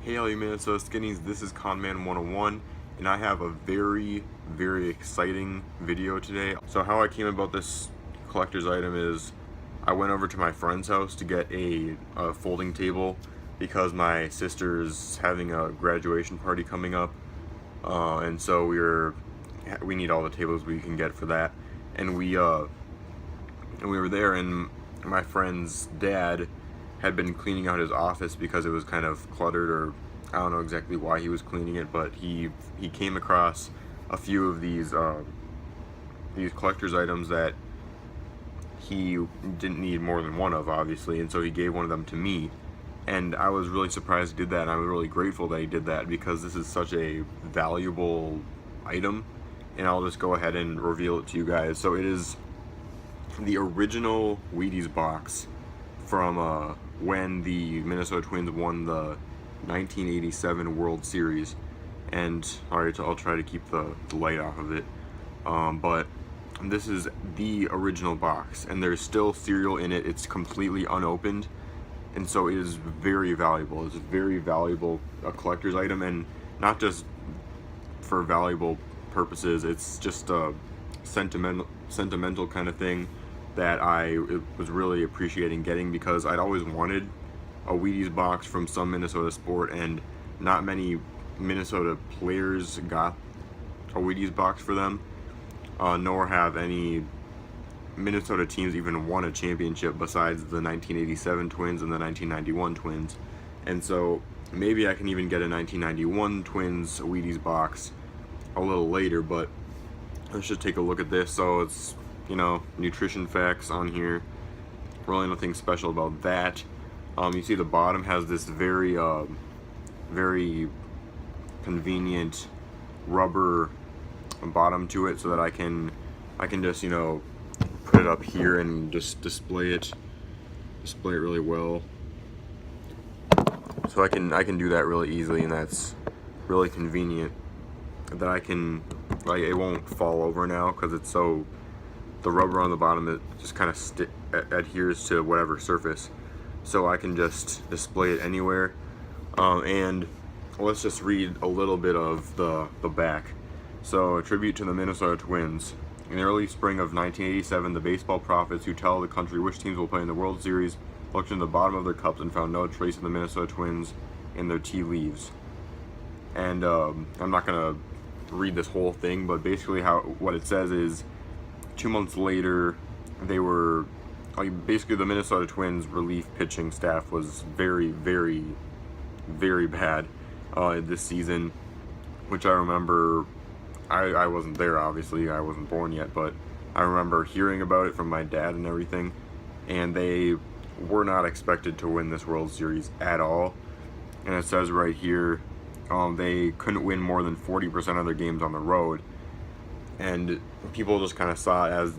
Hey all you Minnesota Skinnies, this is Conman 101 and I have a very exciting video today. So how I came about this collector's item is I went over to my friend's house to get a folding table because my sister's having a graduation party coming up, and so we need all the tables we can get for that, and we were there, and my friend's dad had been cleaning out his office because it was kind of cluttered, or I don't know exactly why he was cleaning it, but he came across a few of these collector's items that he didn't need more than one of, obviously, and so he gave one of them to me, and I was really surprised he did that, and I'm really grateful that he did that because this is such a valuable item, and I'll just go ahead and reveal it to you guys. So it is the original Wheaties box from when the Minnesota Twins won the 1987 World Series. And alright, I'll try to keep the light off of it, but this is the original box, and there's still cereal in it. It's completely unopened, and so it is very valuable. It's a very valuable collector's item, and not just for valuable purposes. It's just a sentimental kind of thing that I was really appreciating getting, because I'd always wanted a Wheaties box from some Minnesota sport, and not many Minnesota players got a Wheaties box for them, nor have any Minnesota teams even won a championship besides the 1987 Twins and the 1991 Twins. And so maybe I can even get a 1991 Twins Wheaties box a little later, but let's just take a look at this. So it's, nutrition facts on here. Really nothing special about that. You see the bottom has this very convenient rubber bottom to it, so that I can just put it up here and just display it really well. So I can do that really easily, and that's really convenient. That I can, it won't fall over now because it's so, the rubber on the bottom, it just kind of adheres to whatever surface, so I can just display it anywhere. And let's just read a little bit of the back. So, a tribute to the Minnesota Twins. In the early spring of 1987, the baseball prophets who tell the country which teams will play in the World Series looked in the bottom of their cups and found no trace of the Minnesota Twins in their tea leaves. And I'm not gonna read this whole thing, but basically what it says is 2 months later, they were basically, the Minnesota Twins relief pitching staff was very bad this season, which I remember. I wasn't there, obviously, I wasn't born yet, but I remember hearing about it from my dad and everything, and they were not expected to win this World Series at all. And it says right here, they couldn't win more than 40% of their games on the road, and people just kind of saw it as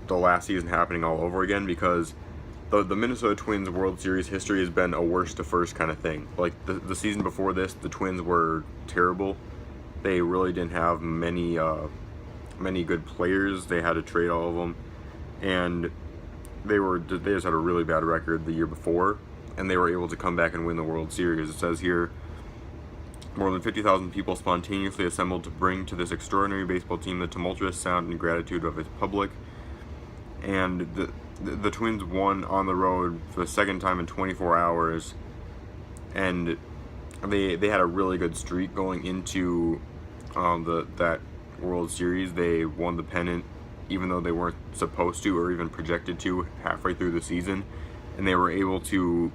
the last season happening all over again, because the Minnesota Twins World Series history has been a worst to first kind of thing. Like the season before this, the Twins were terrible. They really didn't have many good players. They had to trade all of them, and they just had a really bad record the year before, and they were able to come back and win the World Series. It says here, more than 50,000 people spontaneously assembled to bring to this extraordinary baseball team the tumultuous sound and gratitude of its public. And the Twins won on the road for the second time in 24 hours, and they had a really good streak going into that World Series. They won the pennant even though they weren't supposed to or even projected to halfway through the season, and they were able to.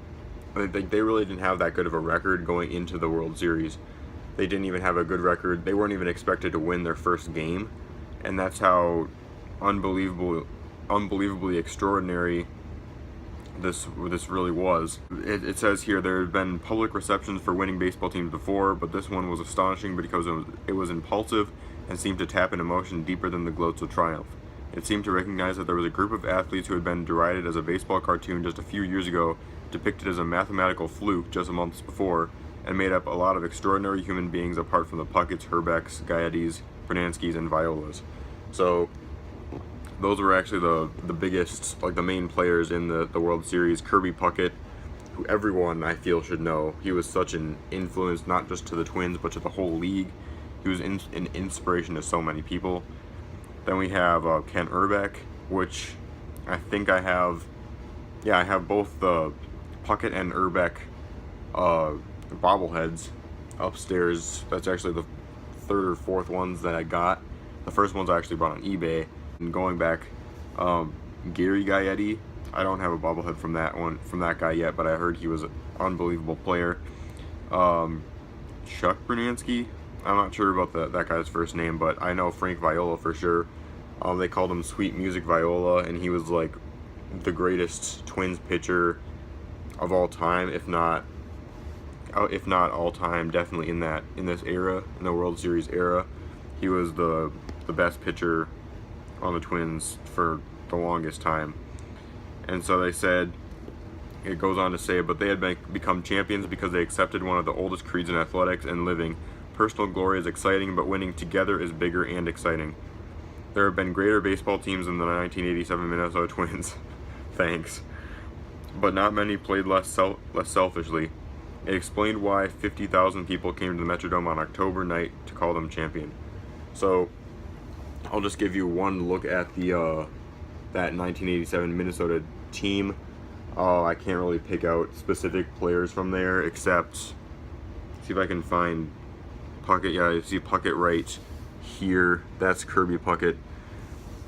They really didn't have that good of a record going into the World Series. They didn't even have a good record. They weren't even expected to win their first game, and that's how unbelievably extraordinary this really was. It says here there have been public receptions for winning baseball teams before, but this one was astonishing because it was impulsive and seemed to tap an emotion deeper than the gloats of triumph. It seemed to recognize that there was a group of athletes who had been derided as a baseball cartoon just a few years ago, depicted as a mathematical fluke just months before, and made up a lot of extraordinary human beings apart from the Pucketts, Herbecks, Gaettis, Bernanskis, and Violas. So those were actually the biggest, like the main players in the World Series. Kirby Puckett who everyone I feel should know. He was such an influence, not just to the Twins, but to the whole league. He was an inspiration to so many people. Then we have Kent Hrbek, which I think I have both the Puckett and Hrbek bobbleheads upstairs. That's actually the third or fourth ones that I got. The first ones I actually bought on eBay. And going back, Gary Gaetti, I don't have a bobblehead from that guy yet, but I heard he was an unbelievable player. Chuck Brunansky, I'm not sure about that guy's first name, but I know Frank Viola for sure. They called him Sweet Music Viola, and he was like the greatest Twins pitcher of all time, if not all time, definitely in this era, in the World Series era. He was the best pitcher on the Twins for the longest time. And so they said, it goes on to say, but they had become champions because they accepted one of the oldest creeds in athletics and living. Personal glory is exciting, but winning together is bigger and exciting. There have been greater baseball teams than the 1987 Minnesota Twins. Thanks. But not many played less selfishly. It explained why 50,000 people came to the Metrodome on October night to call them champion. So, I'll just give you one look at that 1987 Minnesota team. I can't really pick out specific players from there, except see if I can find Puckett. Yeah, you see Puckett right here. That's Kirby Puckett.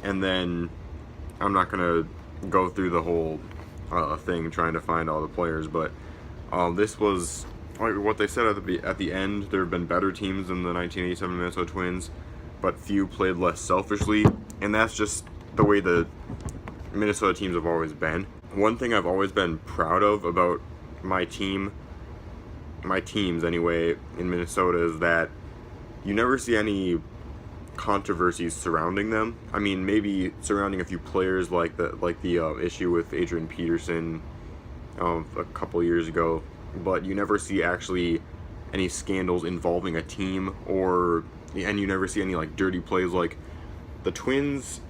And then I'm not gonna go through the whole thing trying to find all the players, but this was what they said at the end. There have been better teams than the 1987 Minnesota Twins, but few played less selfishly, and that's just the way the Minnesota teams have always been. One thing I've always been proud of about my teams anyway, in Minnesota is that you never see any controversies surrounding them. I mean, maybe surrounding a few players, like the issue with Adrian Peterson a couple years ago, but you never see actually any scandals involving a team, and you never see any like dirty plays. Like the Twins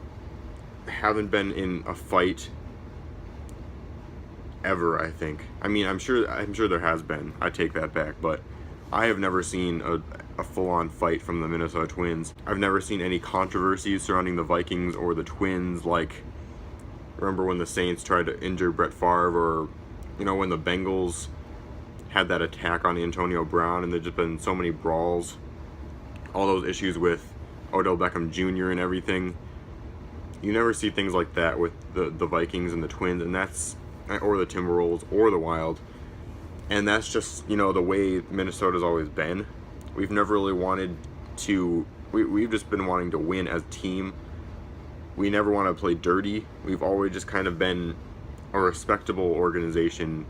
haven't been in a fight ever, I think. I mean, I'm sure there has been. I take that back, but I have never seen a full-on fight from the Minnesota Twins. I've never seen any controversies surrounding the Vikings or the Twins, like remember when the Saints tried to injure Brett Favre, or when the Bengals had that attack on Antonio Brown, and there's just been so many brawls, all those issues with Odell Beckham Jr. and everything. You never see things like that with the Vikings and the Twins, and or the Timberwolves or the Wild. And that's just, the way Minnesota's always been. We've never really wanted to, we've just been wanting to win as a team. We never want to play dirty. We've always just kind of been a respectable organization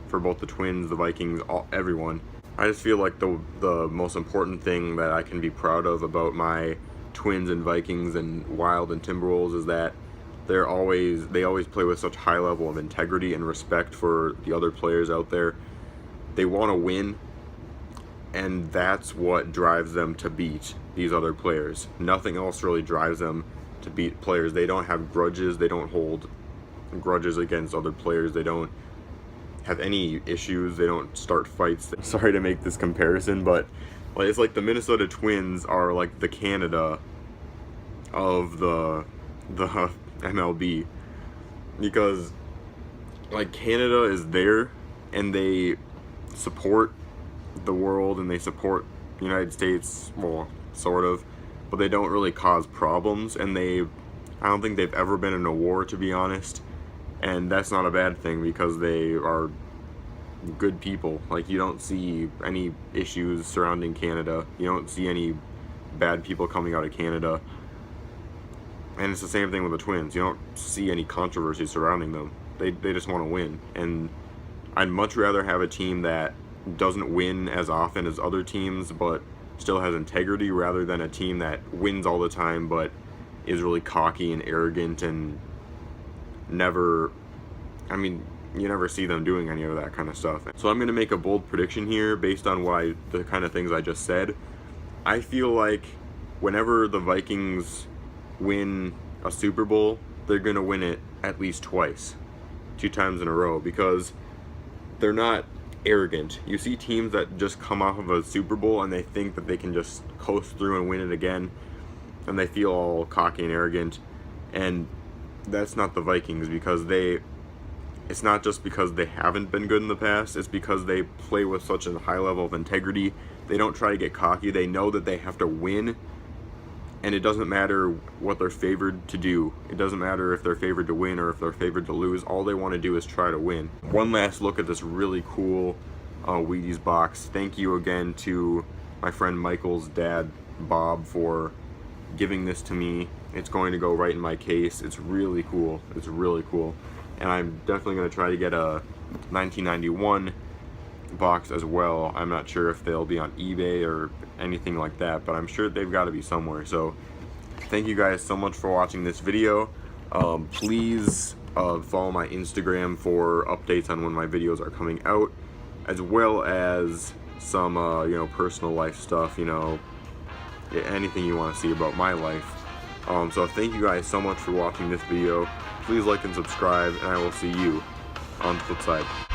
for both the Twins, the Vikings, everyone. I just feel like the most important thing that I can be proud of about my Twins and Vikings and Wild and Timberwolves is that they always play with such high level of integrity and respect for the other players out there. They want to win, and that's what drives them to beat these other players. Nothing else really drives them to beat players. They don't have grudges. They don't hold grudges against other players. They don't have any issues. They don't start fights. Sorry to make this comparison, but it's like the Minnesota Twins are like the Canada of the MLB, because like Canada is there and they support the world and they support the United States, well, sort of, but they don't really cause problems, and I don't think they've ever been in a war, to be honest, and that's not a bad thing because they are good people. Like, you don't see any issues surrounding Canada. You don't see any bad people coming out of Canada. And it's the same thing with the Twins. You don't see any controversy surrounding them. They just want to win. And I'd much rather have a team that doesn't win as often as other teams but still has integrity, rather than a team that wins all the time but is really cocky and arrogant and never, you never see them doing any of that kind of stuff. So I'm going to make a bold prediction here based on the kind of things I just said. I feel like whenever the Vikings win a Super Bowl, they're going to win it at least twice, 2 times in a row, because they're not arrogant. You see teams that just come off of a Super Bowl and they think that they can just coast through and win it again, and they feel all cocky and arrogant, and that's not the Vikings, because it's not just because they haven't been good in the past, it's because they play with such a high level of integrity. They don't try to get cocky. They know that they have to win, and it doesn't matter what they're favored to do. It doesn't matter if they're favored to win or if they're favored to lose. All they want to do is try to win. One last look at this really cool Wheaties box. Thank you again to my friend Michael's dad, Bob, for giving this to me. It's going to go right in my case. It's really cool. It's really cool. And I'm definitely going to try to get a 1991 box as well. I'm not sure if they'll be on eBay or anything like that, but I'm sure they've got to be somewhere. So thank you guys so much for watching this video. Please follow my Instagram for updates on when my videos are coming out, as well as some personal life stuff, anything you want to see about my life. So thank you guys so much for watching this video. Please like and subscribe, and I will see you on the flip side.